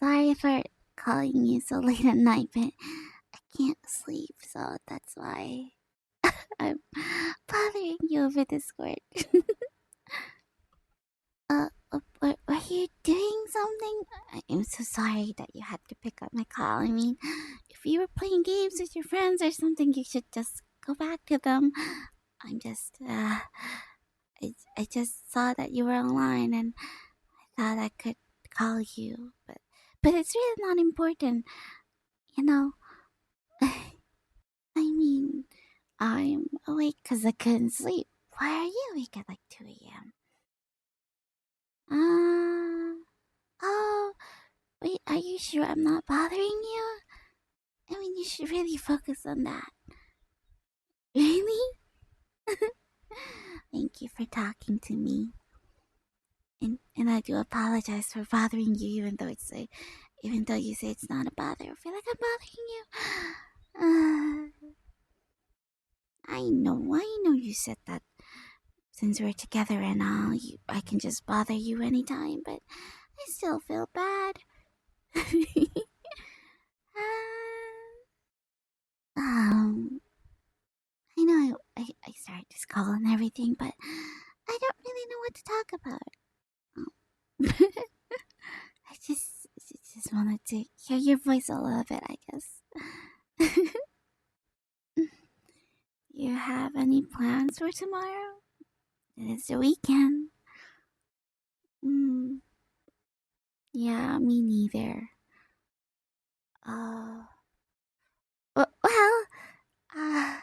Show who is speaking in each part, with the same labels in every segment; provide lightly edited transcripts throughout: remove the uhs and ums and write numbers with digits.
Speaker 1: Sorry for calling you so late at night, but I can't sleep, so that's why I'm bothering you over Discord. Were you doing something? I'm so sorry that you had to pick up my call. I mean, if you were playing games with your friends or something, you should just go back to them. I'm just, I just saw that you were online and I thought I could call you, but it's really not important, you know. I mean, I'm awake because I couldn't sleep. Why are you awake at like 2 a.m.? Oh, wait, are you sure I'm not bothering you? I mean, you should really focus on that. Really? Thank you for talking to me. And I do apologize for bothering you, even though even though you say it's not a bother. I feel like I'm bothering you. I know you said that since we're together and all, I can just bother you anytime, but I still feel bad. I know I started this call and everything, but I don't really know what to talk about. I just wanted to hear your voice a little bit, I guess. You have any plans for tomorrow? It is the weekend. Yeah, me neither. Well, uh, uh,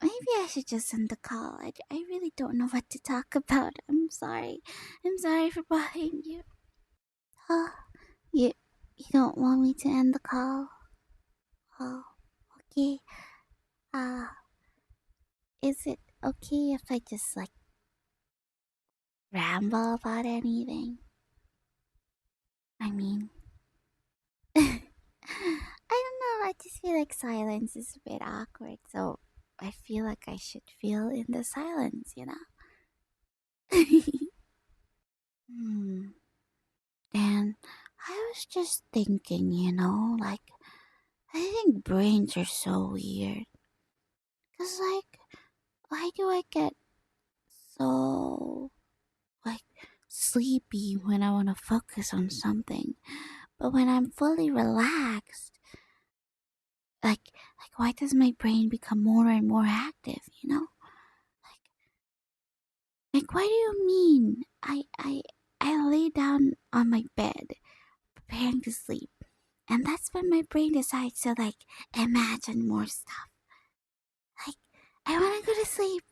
Speaker 1: maybe I should just end the call. I really don't know what to talk about. I'm sorry. I'm sorry for bothering you. Oh, you don't want me to end the call? Oh, okay. Uh, is it okay if I just like ramble about anything? I mean, I don't know. I just feel like silence is a bit awkward, so I feel like I should feel in the silence, you know? And I was just thinking, like, I think brains are so weird. Cause, like, why do I get so, like, sleepy when I want to focus on something? But when I'm fully relaxed, like, why does my brain become more and more active, Like, what do you mean? I lay down on my bed, preparing to sleep. And that's when my brain decides to, like, imagine more stuff. Like, I want to go to sleep.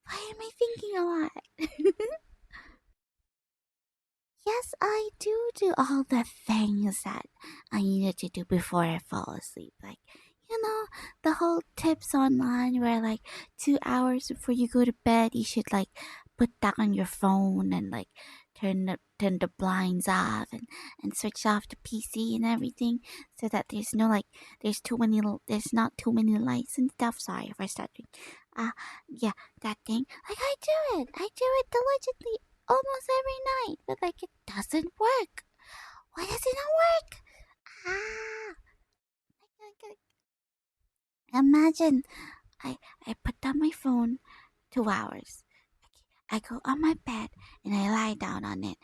Speaker 1: Why am I thinking a lot? Yes, I do all the things that I needed to do before I fall asleep. Like, the whole tips online where, like, 2 hours before you go to bed, you should, like, put down your phone and, like, turn the blinds off and switch off the PC and everything so that there's no, like, there's not too many lights and stuff. Sorry if I started. Yeah, that thing. Like, I do it diligently almost every night, but, like, it doesn't work. Why does it not work? Ah! Imagine I put down my phone 2 hours. I go on my bed and I lie down on it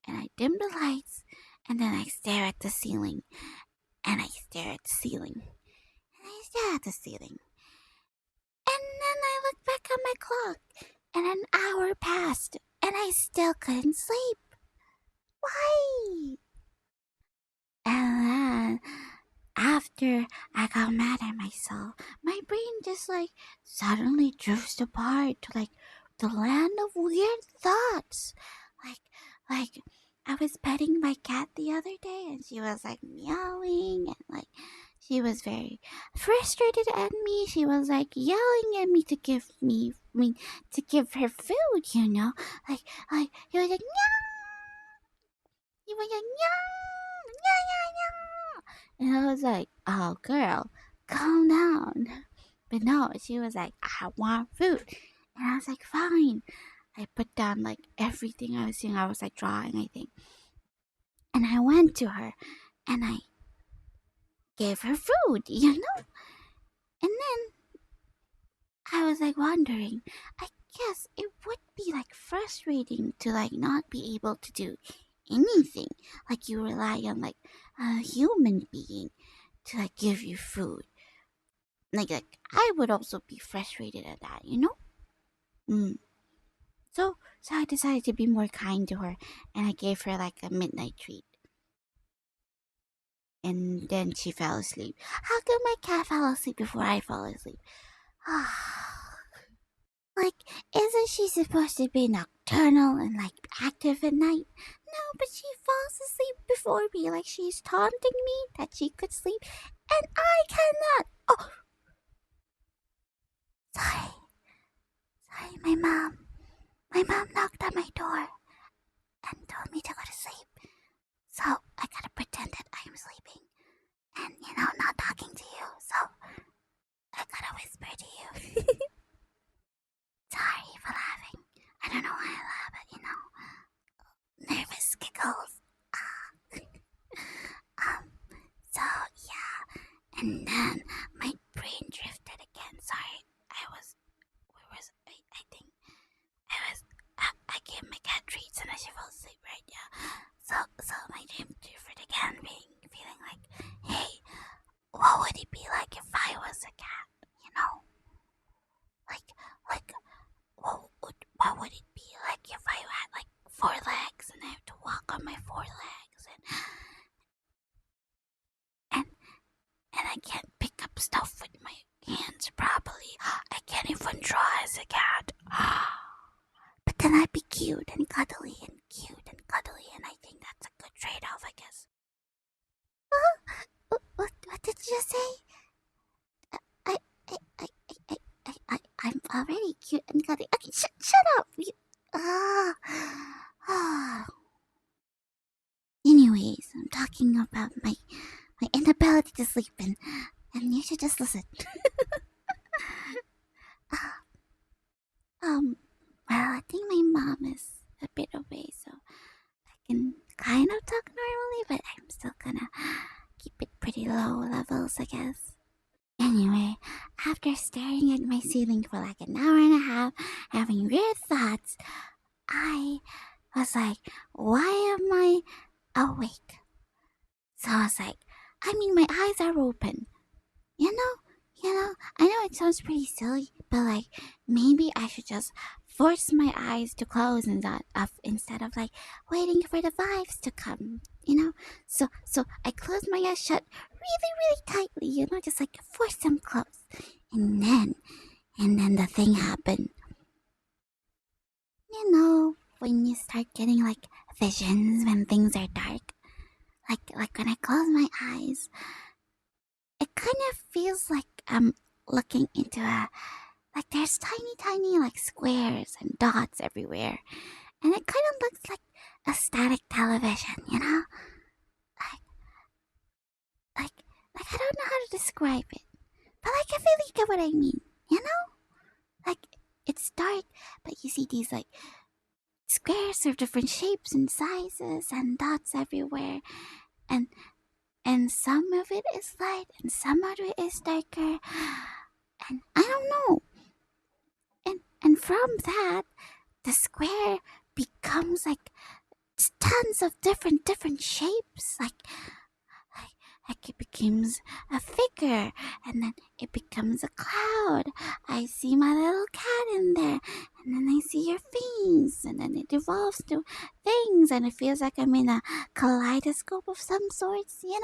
Speaker 1: and I dim the lights and then I stare at the ceiling and I stare at the ceiling and I stare at the ceiling. And then I look back at my clock and an hour passed and I still couldn't sleep. Why? And then after I got mad at myself, my brain just, like, suddenly drifts apart to, like, the land of weird thoughts. Like I was petting my cat the other day and she was, like, meowing and, like, she was very frustrated at me. She was, like, yelling at me to give to give her food, Like, he was like, meow! He was like, meow! Meow, meow, meow! And I was like, oh, girl, calm down. But no, she was like, I want food. And I was like, fine. I put down like everything I was doing. I was like drawing, I think. And I went to her and I gave her food, you know? And then I was like wondering, I guess it would be like frustrating to like not be able to do anything. Like you rely on like a human being to like give you food. Like I would also be frustrated at that, you know? So I decided to be more kind to her and I gave her like a midnight treat. And then she fell asleep. How come my cat fell asleep before I fell asleep? Like, isn't she supposed to be nocturnal and like active at night? No, but she falls asleep before me, like she's taunting me that she could sleep, and I cannot. Oh, sorry, my mom knocked on my door and told me to go to sleep. So I gotta pretend that I'm sleeping, and not talking to you. So I gotta whisper to you. Sorry for laughing. I don't know why I laugh, but nervous giggles. So yeah, and then my brain drifted again. Sorry, I gave my cat treats and she fell asleep, right? Yeah. So my dream drifted again, feeling like, hey, what would it be like if I was a cat? Like, what would it be like if I had like 4 legs and I have to walk on my 4 legs and I can't pick up stuff with my hands properly. I can't even draw as a cat. But then I'd be cute and cuddly, and I think that's a good trade-off, I guess. What did you say? I'm already cute and cuddly. Okay, shut up. Anyways, I'm talking about my inability to sleep, and you should just listen. Well, I think my mom is a bit away, so I can kind of talk normally, but I'm still gonna keep it pretty low levels, I guess. Anyway, after staring at my ceiling for like an hour and a half, having weird thoughts, I was like, why am I awake? So I was like, my eyes are open. I know it sounds pretty silly, but like, maybe I should just force my eyes to close and that up instead of like waiting for the vibes to come, So I closed my eyes shut really, really tightly, just like force them closed. And then the thing happened. When you start getting like visions when things are dark. Like when I close my eyes, it kind of feels like I'm looking into like there's tiny like squares and dots everywhere, and it kind of looks like a static television, like I don't know how to describe it, but like I feel you get what I mean, like it's dark, but you see these like squares of different shapes and sizes and dots everywhere, and some of it is light and some of it is darker, and I don't know. And from that, the square becomes like tons of different shapes, like it becomes a figure, and then it becomes a cloud. I see my little cat in there, and then I see your face, and then it evolves to things, and it feels like I'm in a kaleidoscope of some sorts, And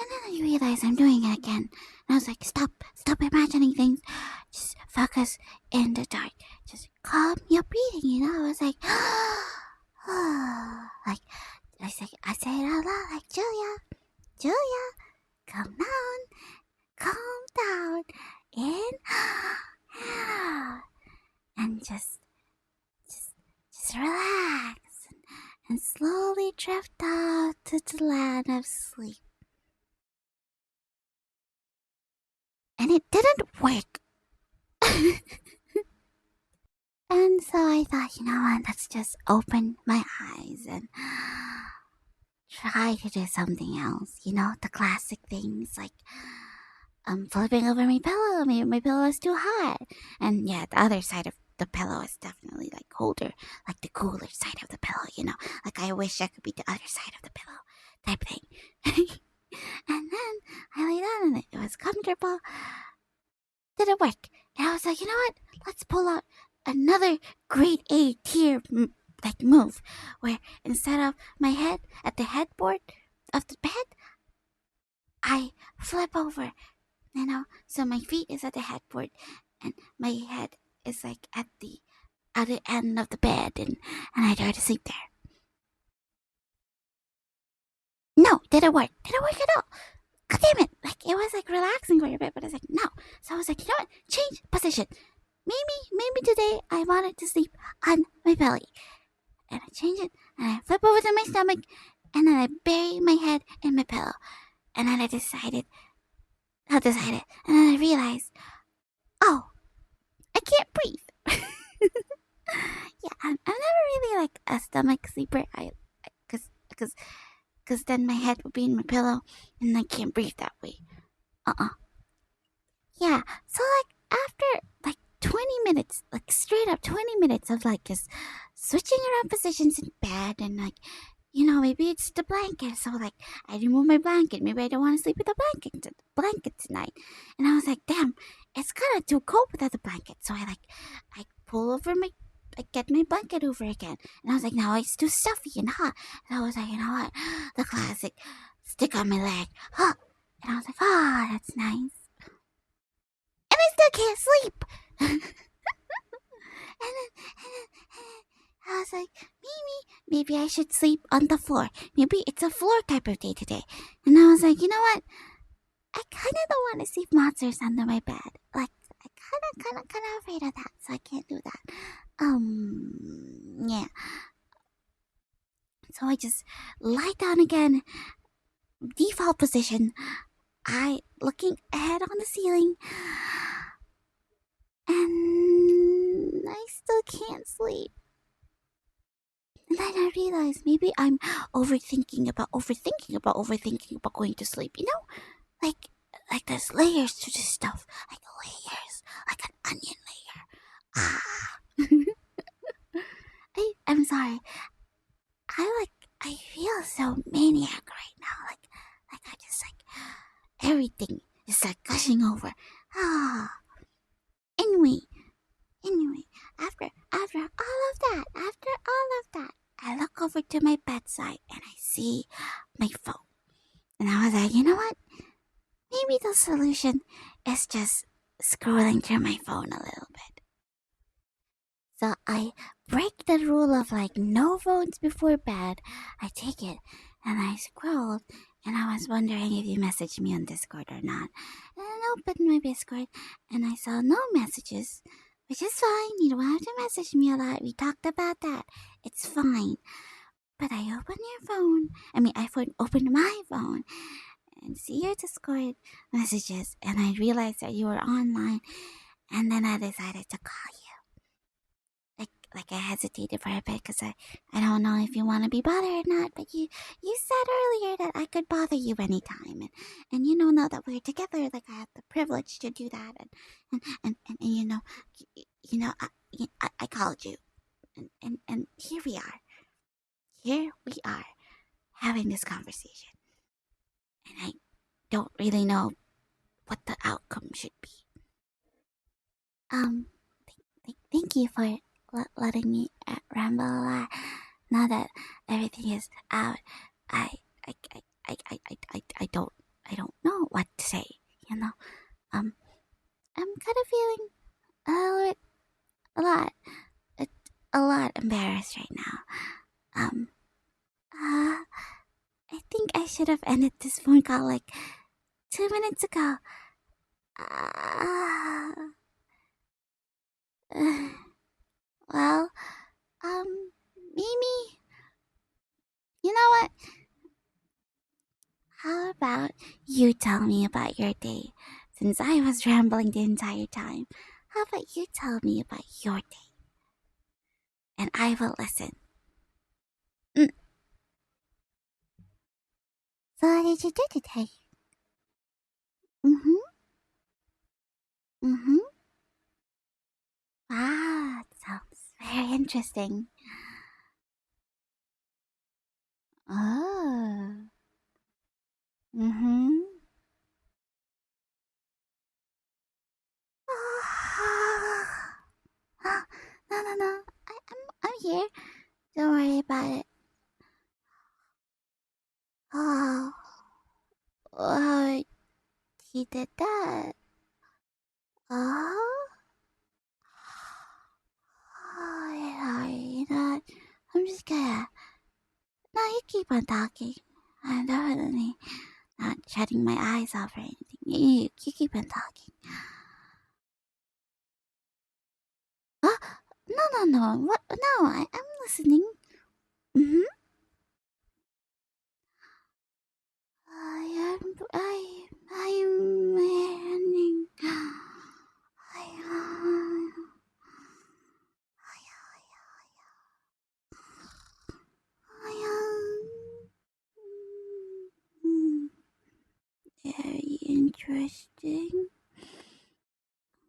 Speaker 1: then I realize I'm doing it again. And I was like, stop imagining things. Just focus in the dark. Just calm your breathing, I was like, like, I say it out loud, like, Julia, calm down, and just relax and slowly drift out to the land of sleep. And it didn't work. And So I thought, you know what, let's just open my eyes and try to do something else. You know, the classic things like flipping over my pillow. Maybe my pillow is too hot. And yeah, the other side of the pillow is definitely like colder, like the cooler side of the pillow, you know. Like I wish I could be the other side of the pillow type thing. And then I lay down on it. It was comfortable. Didn't work. And I was like, you know what? Let's pull out another grade A tier like move, where instead of my head at the headboard of the bed, I flip over. You know, so my feet is at the headboard, and my head is like at the other end of the bed, and I try to sleep there. No, didn't work. Didn't work at all. God damn it! Like it was like relaxing for a bit, but I was like, no. So I was like, you know what? Change position. Maybe today I wanted to sleep on my belly. And I change it, and I flip over to my stomach, and then I bury my head in my pillow. And then I decided, and then I realized, oh, I can't breathe. Yeah, I'm never really like a stomach sleeper. Cause then my head would be in my pillow, and I can't breathe that way. Yeah, so like after like 20 minutes, like straight up 20 minutes of like just switching around positions in bed, and like, you know, maybe it's the blanket. So like I remove my blanket. Maybe I don't want to sleep with a blanket tonight. And I was like, damn, it's kind of too cold without the blanket. So I pull over I get my blanket over again. And I was like, no, it's too stuffy and hot. And I was like, you know what? The classic stick on my leg. Huh. And I was like, oh, that's nice. And I still can't sleep. and then I was like, maybe I should sleep on the floor. Maybe it's a floor type of day today. And I was like, you know what? I kind of don't want to see monsters under my bed. Like, I kind of afraid of that, so I can't do that. Yeah. So I just lie down again, default position. I looking ahead on the ceiling, and I still can't sleep. And then I realized maybe I'm overthinking about going to sleep. You know, like there's layers to this stuff, like layers, like an onion layer. I'm sorry. I feel so maniac right now. Like I just like everything is like gushing over. Ah. Anyway, after all of that, I look over to my bedside and I see my phone. And I was like, you know what? Maybe the solution is just scrolling through my phone a little bit. So I break the rule of like no phones before bed. I take it and I scrolled, and I was wondering if you messaged me on Discord or not. And I opened my Discord and I saw no messages, which is fine. You don't have to message me a lot. We talked about that. It's fine. But I opened your phone. I opened my phone and see your Discord messages, and I realized that you were online, and then I decided to call you. Like I hesitated for a bit because I don't know if you want to be bothered or not, but you said earlier that I could bother you anytime, and you know, now that we're together, like I have the privilege to do that, and you know, I called you, and here we are having this conversation, and I don't really know what the outcome should be. Thank you for letting me ramble a lot. Now that everything is out, I don't know what to say. You know, I'm kind of feeling a lot embarrassed right now. I think I should have ended this phone call like 2 minutes ago. Well, Mimi, you know what? How about you tell me about your day? Since I was rambling the entire time, how about you tell me about your day? and I will listen. Mm. So what did you do today? Mm-hmm. Mm-hmm. Ah, that sounds very interesting. Oh. Mm-hmm. No, no, no. I'm here. Don't worry about it. Oh, oh, he did that. Oh, oh, I'm just gonna. No, you keep on talking. I'm definitely not shutting my eyes off or anything. You keep on talking. Oh, no, no, no. What? No, I'm listening. Mm-hmm. I'm learning. Very interesting.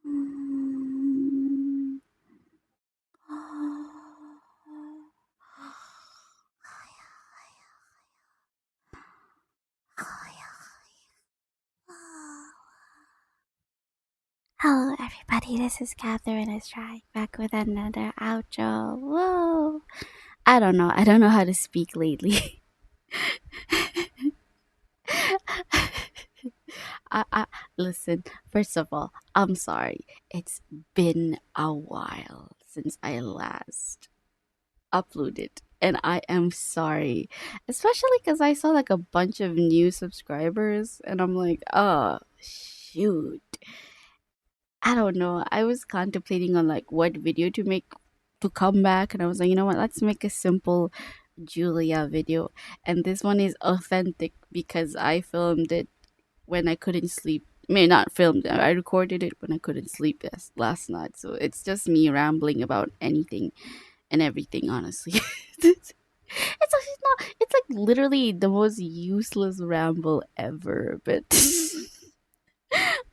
Speaker 1: Mm. Hello, everybody. This is Katheryne is trying back with another outro. Whoa! I don't know. I don't know how to speak lately. I listen. First of all, I'm sorry. It's been a while since I last uploaded, and I am sorry, especially because I saw like a bunch of new subscribers, and I'm like, oh shoot. I don't know. I was contemplating on like what video to make to come back, and I was like, you know what? Let's make a simple Julia video, and this one is authentic because I filmed it when I couldn't sleep. I mean, not filmed. I recorded it when I couldn't sleep last night. So it's just me rambling about anything and everything. Honestly, it's actually not. It's like literally the most useless ramble ever. But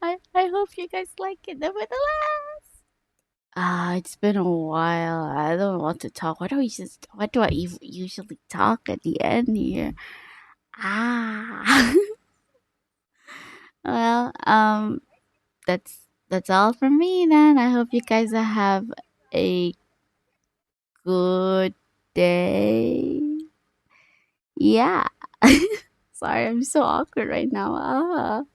Speaker 1: I hope you guys like it nevertheless. It's been a while. I don't want to talk. What do I usually talk at the end here? Ah. Well, that's all from me then. I hope you guys have a good day. Yeah. Sorry, I'm so awkward right now.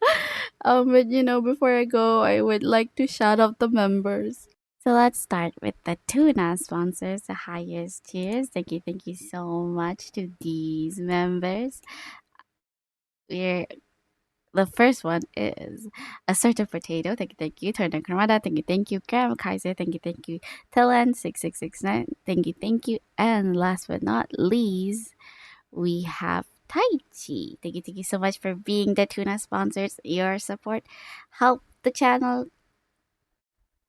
Speaker 1: But before I go, I would like to shout out the members. So let's start with the tuna sponsors, the highest tiers. Thank you so much to these members. We're The first one is Assertive Potato. Thank you. Turner Gramada. Thank you. Graham Kaiser. Thank you. Telen6669. Thank you. And last but not least, we have Taichi. Thank you so much for being the tuna sponsors. Your support help the channel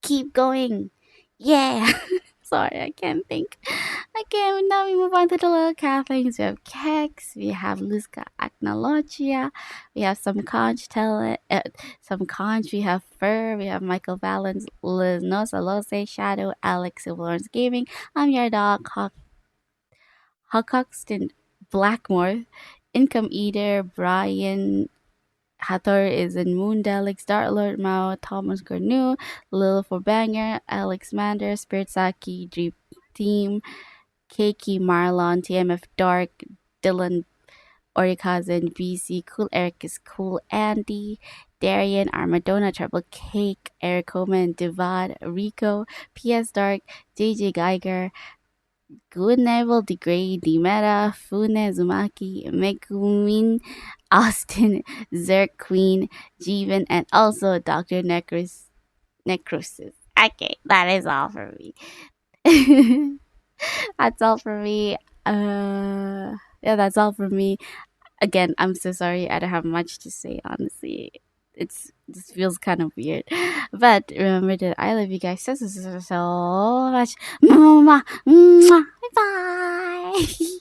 Speaker 1: keep going. Yeah. Sorry, I can't think. Okay, now we move on to the little Kathlings. We have Kex, we have Luzka Acnologia, we have some conch, we have Fur, we have Michael Valens, Liz Nosa Lose, Shadow, Alex, Silver Lawrence Gaming. I'm your dog, Huckxton Blackmore, Income Eater, Brian Hathor is in Moondelix, Dark Lord Mao, Thomas Garnu, Lil for Banger, Alex Mander, Spirit Saki, Dream Team, Keiki Marlon, TMF Dark, Dylan Orikazan, BC, Cool Eric is Cool, Andy, Darian, Armadona, Trouble Cake, Eric Coleman, Divad, Rico, PS Dark, JJ Geiger, Good Neville, Degrade, Dimeta, Fune, Zumaki, Megumin, Austin, Zerk Queen, Jeevan, and also Dr. Necrosis. Okay, that is all for me. That's all for me. Yeah, that's all for me. Again, I'm so sorry. I don't have much to say. Honestly, it's This feels kind of weird. But remember that I love you guys so much. Bye bye.